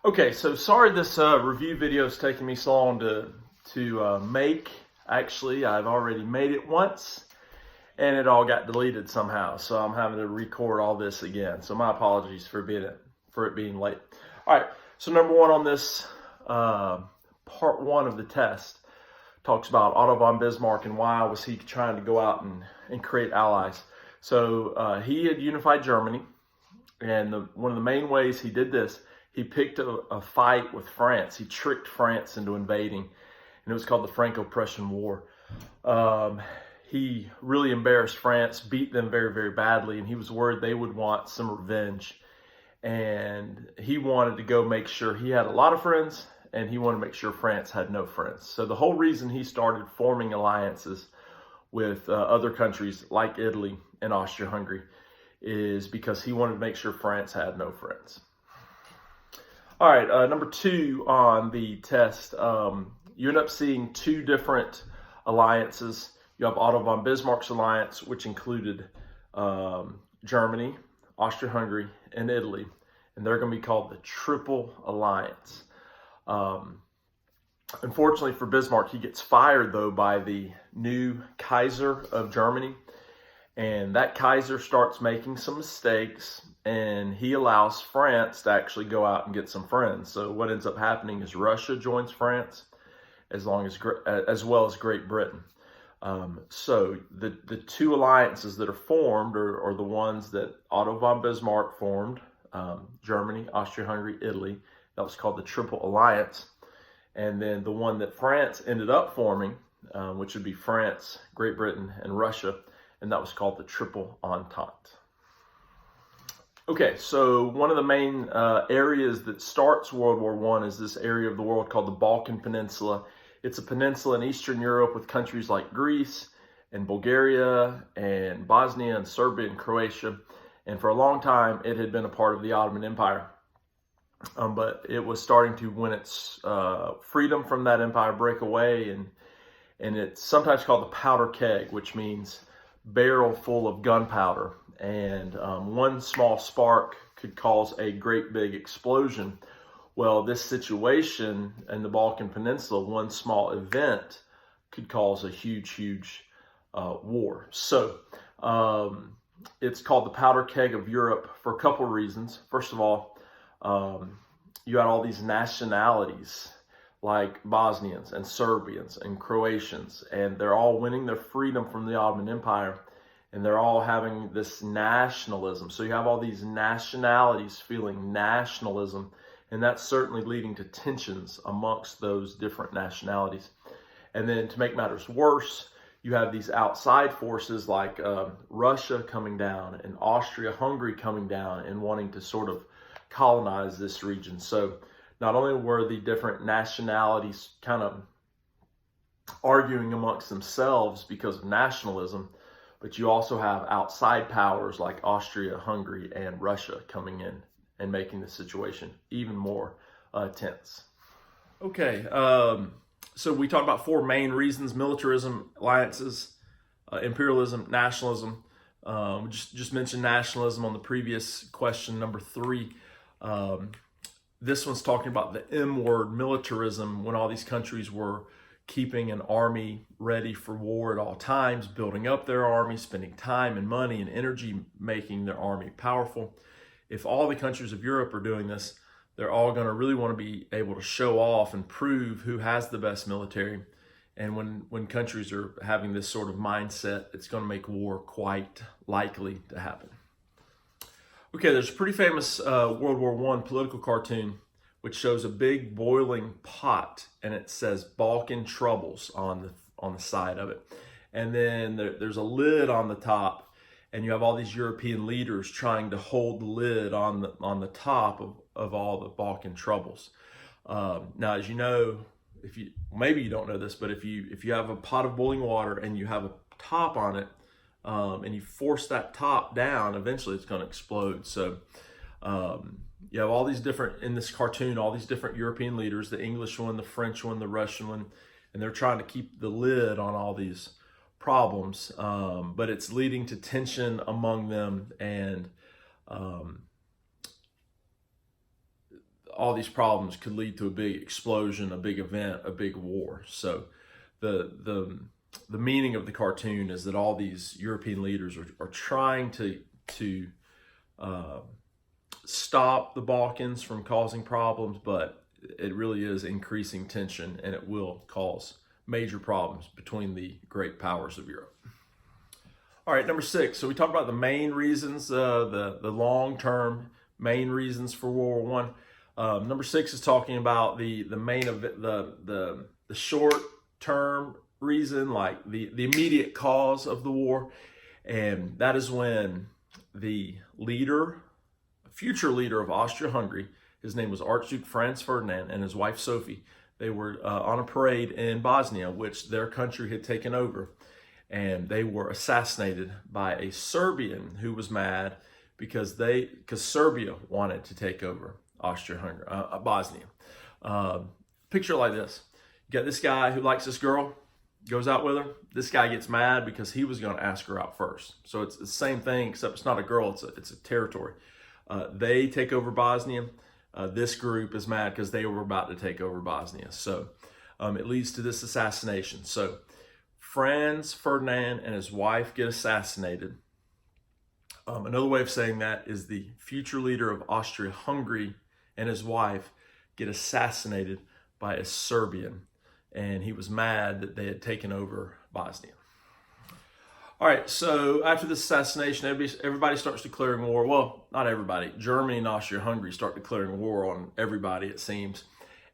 Okay, so sorry this review video is taking me so long to make. Actually, I've already made it once, and it all got deleted somehow. So I'm having to record all this again. So my apologies for it being late. All right. So number one on this part one of the test talks about Otto von Bismarck and why was he trying to go out and create allies. So he had unified Germany, and one of the main ways he did this, he picked a fight with France. He tricked France into invading, and it was called the Franco-Prussian War. He really embarrassed France, beat them very, very badly, and he was worried they would want some revenge. And he wanted to go make sure he had a lot of friends, and he wanted to make sure France had no friends. So the whole reason he started forming alliances with other countries like Italy and Austria-Hungary is because he wanted to make sure France had no friends. All right, number two on the test, you end up seeing two different alliances. You have Otto von Bismarck's alliance, which included Germany, Austria-Hungary, and Italy, and they're going to be called the Triple Alliance. Unfortunately for Bismarck, he gets fired, though, by the new Kaiser of Germany, and that Kaiser starts making some mistakes, and he allows France to actually go out and get some friends. So what ends up happening is Russia joins France, as well as Great Britain. So the two alliances that are formed are the ones that Otto von Bismarck formed, Germany, Austria-Hungary, Italy. That was called the Triple Alliance. And then the one that France ended up forming, which would be France, Great Britain, and Russia, and that was called the Triple Entente. Okay, so one of the main areas that starts World War I is this area of the world called the Balkan Peninsula. It's a peninsula in Eastern Europe with countries like Greece and Bulgaria and Bosnia and Serbia and Croatia. And for a long time, it had been a part of the Ottoman Empire. But it was starting to win its freedom from that empire, break away, and it's sometimes called the powder keg, which means barrel full of gunpowder. And one small spark could cause a great big explosion. Well, this situation in the Balkan Peninsula, one small event could cause a huge war. So it's called the powder keg of Europe for a couple of reasons. First of all, you had all these nationalities like Bosnians and Serbians and Croatians, and they're all winning their freedom from the Ottoman Empire, and they're all having this nationalism. So you have all these nationalities feeling nationalism, and that's certainly leading to tensions amongst those different nationalities. And then to make matters worse, you have these outside forces like Russia coming down and Austria-Hungary coming down and wanting to sort of colonize this region. So not only were the different nationalities kind of arguing amongst themselves because of nationalism, but you also have outside powers like Austria-Hungary and Russia coming in and making the situation even more tense. Okay, so we talked about four main reasons: militarism, alliances, imperialism, nationalism. Just mentioned nationalism on the previous question, number three. This one's talking about the M word, militarism, when all these countries were keeping an army ready for war at all times, building up their army, spending time and money and energy making their army powerful. If all the countries of Europe are doing this, they're all going to really want to be able to show off and prove who has the best military. And when countries are having this sort of mindset, it's going to make war quite likely to happen. Okay, there's a pretty famous World War I political cartoon which shows a big boiling pot, and it says Balkan Troubles on the side of it. And then there's a lid on the top, and you have all these European leaders trying to hold the lid on the top of all the Balkan troubles. Now, as you know, maybe you don't know this, but if you have a pot of boiling water and you have a top on it, and you force that top down, eventually it's going to explode. So you have all these different, in this cartoon, all these different European leaders, the English one, the French one, the Russian one, and they're trying to keep the lid on all these problems, but it's leading to tension among them, and all these problems could lead to a big explosion, a big event, a big war. So the meaning of the cartoon is that all these European leaders are trying to stop the Balkans from causing problems, but it really is increasing tension, and it will cause major problems between the great powers of Europe. All right, number 6. So we talked about the main reasons, the long-term main reasons for World War I. Number 6 is talking about the main of the short-term reason, like the immediate cause of the war, and that is when the future leader of Austria-Hungary, his name was Archduke Franz Ferdinand, and his wife Sophie. They were on a parade in Bosnia, which their country had taken over, and they were assassinated by a Serbian who was mad because Serbia wanted to take over Austria-Hungary, Bosnia. Picture like this: you got this guy who likes this girl, goes out with her. This guy gets mad because he was going to ask her out first. So it's the same thing, except it's not a girl; it's a territory. They take over Bosnia. This group is mad because they were about to take over Bosnia. So it leads to this assassination. So Franz Ferdinand and his wife get assassinated. Another way of saying that is the future leader of Austria-Hungary and his wife get assassinated by a Serbian, and he was mad that they had taken over Bosnia. All right, so after this assassination, everybody starts declaring war. Well, not everybody. Germany and Austria-Hungary start declaring war on everybody, it seems.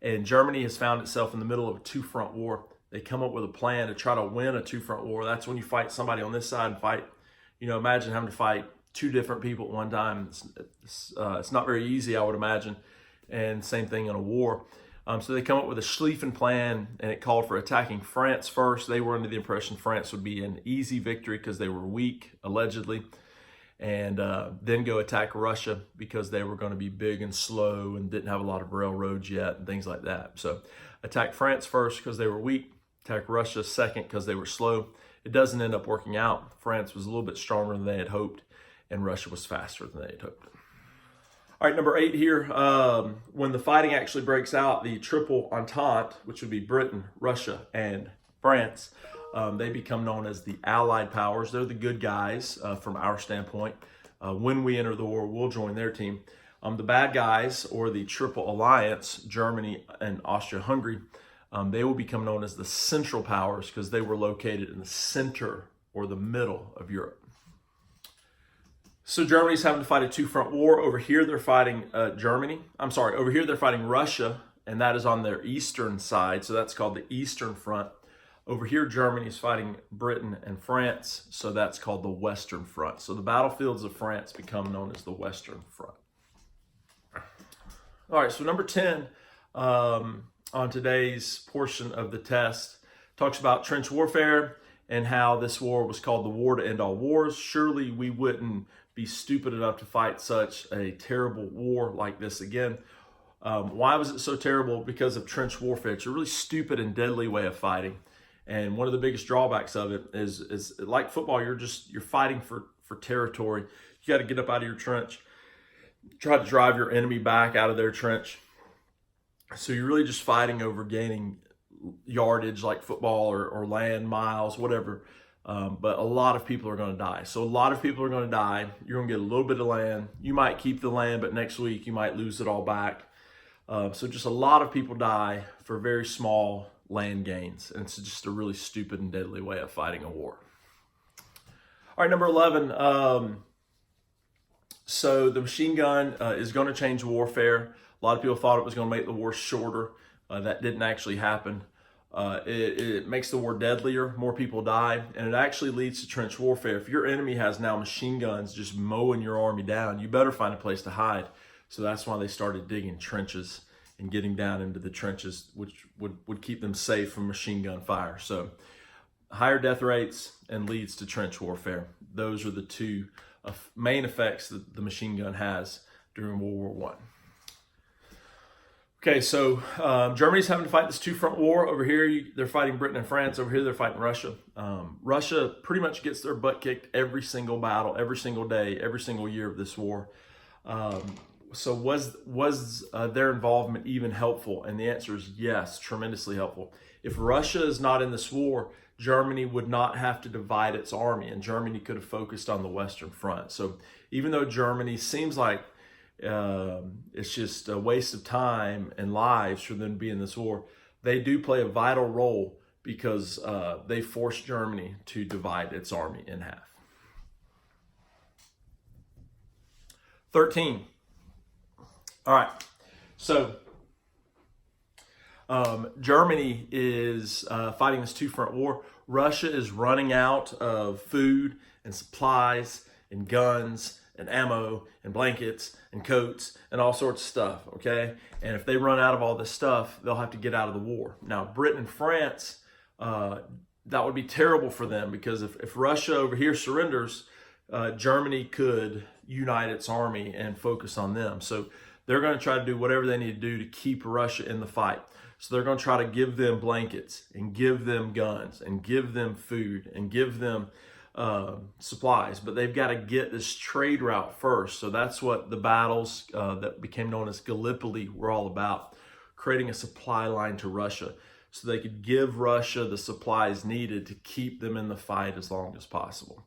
And Germany has found itself in the middle of a two-front war. They come up with a plan to try to win a two-front war. That's when you fight somebody on this side and fight, imagine having to fight 2 different people at one time. It's not very easy, I would imagine. And same thing in a war. So they come up with a Schlieffen plan, and it called for attacking France first. They were under the impression France would be an easy victory because they were weak, allegedly, and then go attack Russia because they were going to be big and slow and didn't have a lot of railroads yet and things like that. So attack France first because they were weak, attack Russia second because they were slow. It doesn't end up working out. France was a little bit stronger than they had hoped, and Russia was faster than they had hoped. All right, number 8 here, when the fighting actually breaks out, the Triple Entente, which would be Britain, Russia, and France, they become known as the Allied powers. They're the good guys from our standpoint. When we enter the war, we'll join their team. The bad guys, or the Triple Alliance, Germany and Austria-Hungary, they will become known as the Central Powers because they were located in the center or the middle of Europe. So Germany's having to fight a two-front war. Over here, they're fighting over here, they're fighting Russia, and that is on their eastern side. So that's called the Eastern Front. Over here, Germany's fighting Britain and France. So that's called the Western Front. So the battlefields of France become known as the Western Front. All right, so number 10 on today's portion of the test talks about trench warfare and how this war was called the war to end all wars. Surely we wouldn't be stupid enough to fight such a terrible war like this again. Why was it so terrible? Because of trench warfare. It's a really stupid and deadly way of fighting. And one of the biggest drawbacks of it is like football, you're fighting for territory. You got to get up out of your trench, try to drive your enemy back out of their trench. So you're really just fighting over gaining yardage like football or land miles, whatever. But a lot of people are going to die. So a lot of people are going to die. You're going to get a little bit of land. You might keep the land, but next week you might lose it all back. So just a lot of people die for very small land gains. And it's just a really stupid and deadly way of fighting a war. All right, number 11. So the machine gun is going to change warfare. A lot of people thought it was going to make the war shorter. That didn't actually happen. It makes the war deadlier, more people die, and it actually leads to trench warfare. If your enemy has now machine guns just mowing your army down, you better find a place to hide. So that's why they started digging trenches and getting down into the trenches, which would keep them safe from machine gun fire. So higher death rates and leads to trench warfare. Those are the two main effects that the machine gun has during World War I. Okay, so Germany's having to fight this two-front war. Over here, they're fighting Britain and France. Over here, they're fighting Russia. Russia pretty much gets their butt kicked every single battle, every single day, every single year of this war. So was their involvement even helpful? And the answer is yes, tremendously helpful. If Russia is not in this war, Germany would not have to divide its army, and Germany could have focused on the Western Front. So even though Germany seems like it's just a waste of time and lives for them to be in this war, they do play a vital role because they forced Germany to divide its army in half. 13. All right, so Germany is fighting this two-front war. Russia is running out of food and supplies and guns and ammo and blankets and coats and all sorts of stuff, okay? And if they run out of all this stuff, they'll have to get out of the war. Now, Britain and France, that would be terrible for them, because if Russia over here surrenders, Germany could unite its army and focus on them. So they're going to try to do whatever they need to do to keep Russia in the fight. So they're going to try to give them blankets and give them guns and give them food and give them supplies. But they've got to get this trade route first. So that's what the battles that became known as Gallipoli were all about, creating a supply line to Russia so they could give Russia the supplies needed to keep them in the fight as long as possible.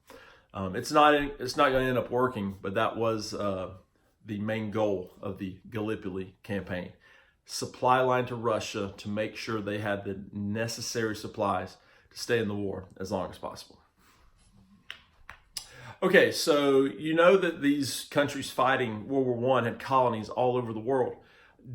It's not going to end up working, but that was the main goal of the Gallipoli campaign. Supply line to Russia to make sure they had the necessary supplies to stay in the war as long as possible. Okay, so you know that these countries fighting World War I had colonies all over the world.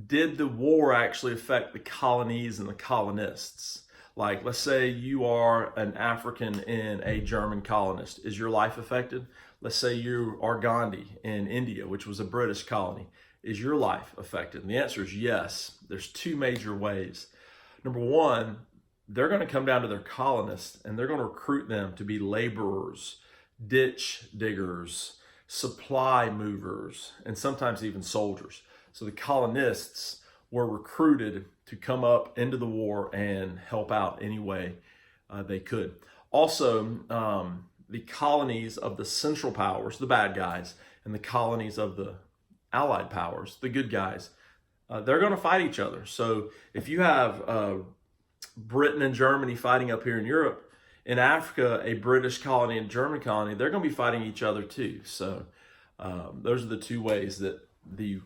Did the war actually affect the colonies and the colonists? Like, let's say you are an African in a German colonist. Is your life affected? Let's say you are Gandhi in India, which was a British colony. Is your life affected? And the answer is yes. There's two major ways. Number one, they're going to come down to their colonists and they're going to recruit them to be laborers, ditch diggers, supply movers, and sometimes even soldiers. So the colonists were recruited to come up into the war and help out any way they could. Also, the colonies of the Central Powers, the bad guys, and the colonies of the Allied powers, the good guys, they're going to fight each other. So if you have Britain and Germany fighting up here in Europe, in Africa, a British colony and German colony, they're going to be fighting each other too. So those are the two ways that the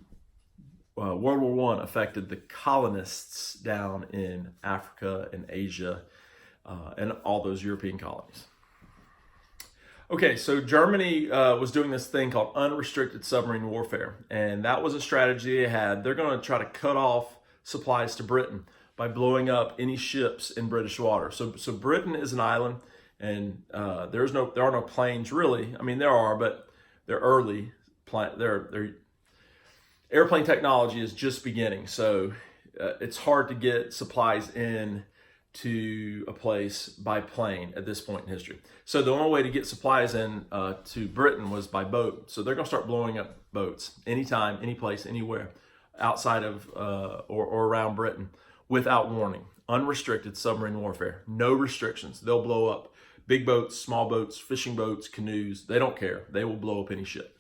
World War I affected the colonists down in Africa and Asia and all those European colonies. Okay, so Germany was doing this thing called unrestricted submarine warfare, and that was a strategy they had. They're going to try to cut off supplies to Britain by blowing up any ships in British water. So Britain is an island, and there are no planes really. I mean, there are, but they're early. Their airplane technology is just beginning, so it's hard to get supplies in to a place by plane at this point in history. So the only way to get supplies in to Britain was by boat. So they're going to start blowing up boats anytime, any place, anywhere outside of or around Britain without warning. Unrestricted submarine warfare, no restrictions. They'll blow up big boats, small boats, fishing boats, canoes. They don't care. They will blow up any ship.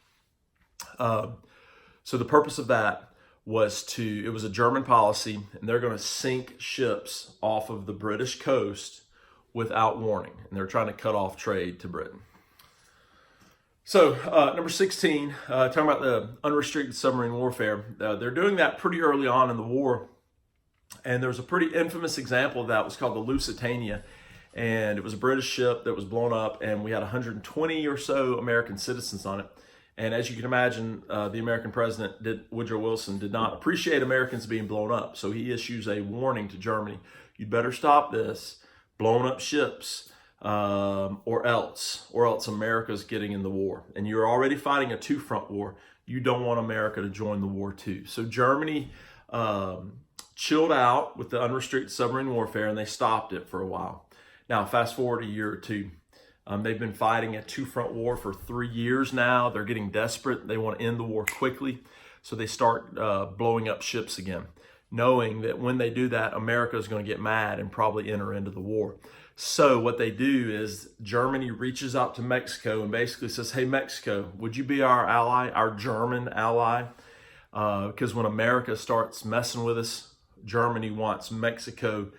So the purpose of that was it was a German policy, and they're going to sink ships off of the British coast without warning. And they're trying to cut off trade to Britain. So number 16, talking about the unrestricted submarine warfare. They're doing that pretty early on in the war. And there was a pretty infamous example of that. It was called the Lusitania. And it was a British ship that was blown up, and we had 120 or so American citizens on it. And as you can imagine, the American president, Woodrow Wilson, did not appreciate Americans being blown up. So he issues a warning to Germany. You better stop this, blowing up ships, or else America's getting in the war. And you're already fighting a two-front war. You don't want America to join the war too. So Germany chilled out with the unrestricted submarine warfare, and they stopped it for a while. Now, fast forward a year or two. They've been fighting a two-front war for 3 years now. They're getting desperate. They want to end the war quickly. So they start blowing up ships again, knowing that when they do that, America is going to get mad and probably enter into the war. So what they do is Germany reaches out to Mexico and basically says, hey, Mexico, would you be our ally, our German ally? because when America starts messing with us, Germany wants Mexico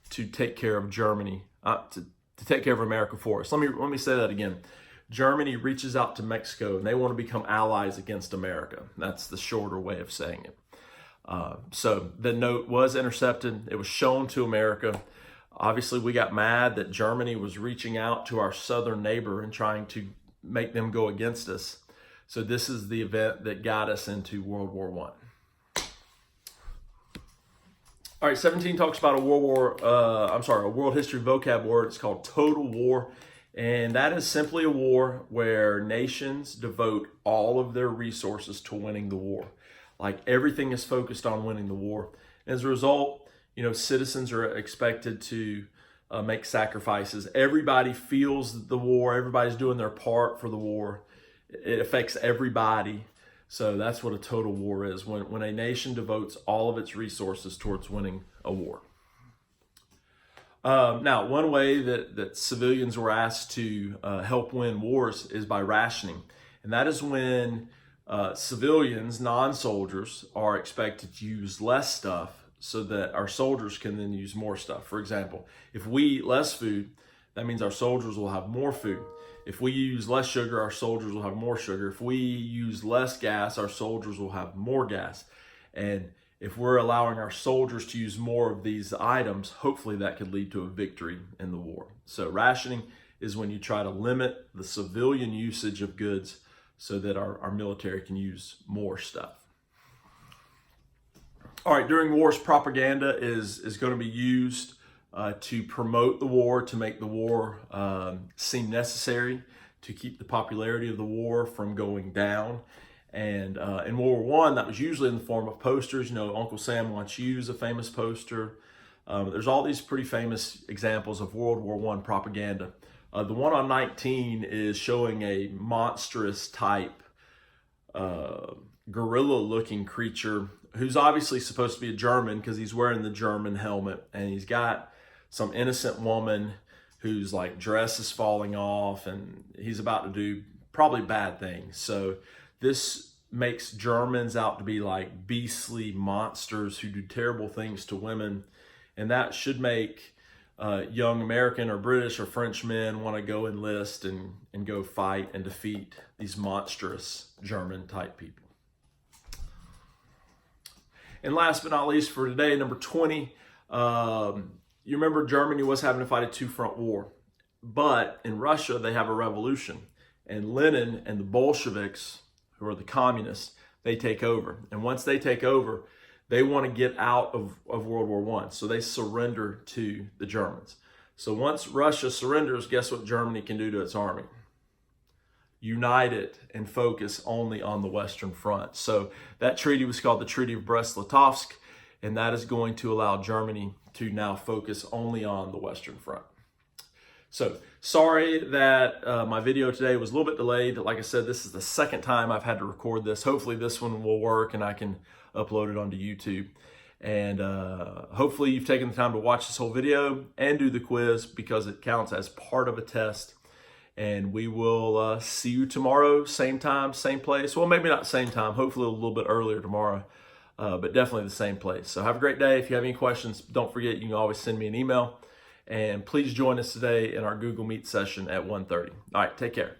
to take care of Germany, to take care of America for us. Let me say that again. Germany reaches out to Mexico and they want to become allies against America. That's the shorter way of saying it. So the note was intercepted. It was shown to America. Obviously, we got mad that Germany was reaching out to our southern neighbor and trying to make them go against us. So this is the event that got us into World War I. All right, 17 talks about a world history vocab word. It's called total war. And that is simply a war where nations devote all of their resources to winning the war. Like everything is focused on winning the war. As a result, citizens are expected to make sacrifices. Everybody feels the war. Everybody's doing their part for the war. It affects everybody. So that's what a total war is, when a nation devotes all of its resources towards winning a war. Now, one way that civilians were asked to help win wars is by rationing. And that is when civilians, non-soldiers, are expected to use less stuff so that our soldiers can then use more stuff. For example, if we eat less food, that means our soldiers will have more food. If we use less sugar, our soldiers will have more sugar. If we use less gas, our soldiers will have more gas. And if we're allowing our soldiers to use more of these items, hopefully that could lead to a victory in the war. So rationing is when you try to limit the civilian usage of goods so that our military can use more stuff. All right, during wars, propaganda is going to be used to promote the war, to make the war seem necessary, to keep the popularity of the war from going down. And in World War I, that was usually in the form of posters. Uncle Sam Wants You is a famous poster. There's all these pretty famous examples of World War I propaganda. The one on 19 is showing a monstrous type gorilla-looking creature who's obviously supposed to be a German because he's wearing the German helmet, and he's got some innocent woman whose dress is falling off, and he's about to do probably bad things. So this makes Germans out to be like beastly monsters who do terrible things to women, and that should make young American or British or French men want to go enlist and go fight and defeat these monstrous German type people. And last but not least for today, number 20, you remember Germany was having to fight a two-front war, but in Russia they have a revolution, and Lenin and the Bolsheviks, who are the communists, they take over. And once they take over, they want to get out of World War I. So they surrender to the Germans. So once Russia surrenders, guess what Germany can do to its army? Unite it and focus only on the Western Front. So that treaty was called the Treaty of Brest-Litovsk, and that is going to allow Germany to now focus only on the Western Front. So sorry that my video today was a little bit delayed. Like I said, this is the second time I've had to record this. Hopefully this one will work and I can upload it onto YouTube. And hopefully you've taken the time to watch this whole video and do the quiz, because it counts as part of a test. And we will see you tomorrow, same time, same place. Well, maybe not same time, hopefully a little bit earlier tomorrow, but definitely the same place. So have a great day. If you have any questions, don't forget, you can always send me an email. And please join us today in our Google Meet session at 1:30. All right, take care.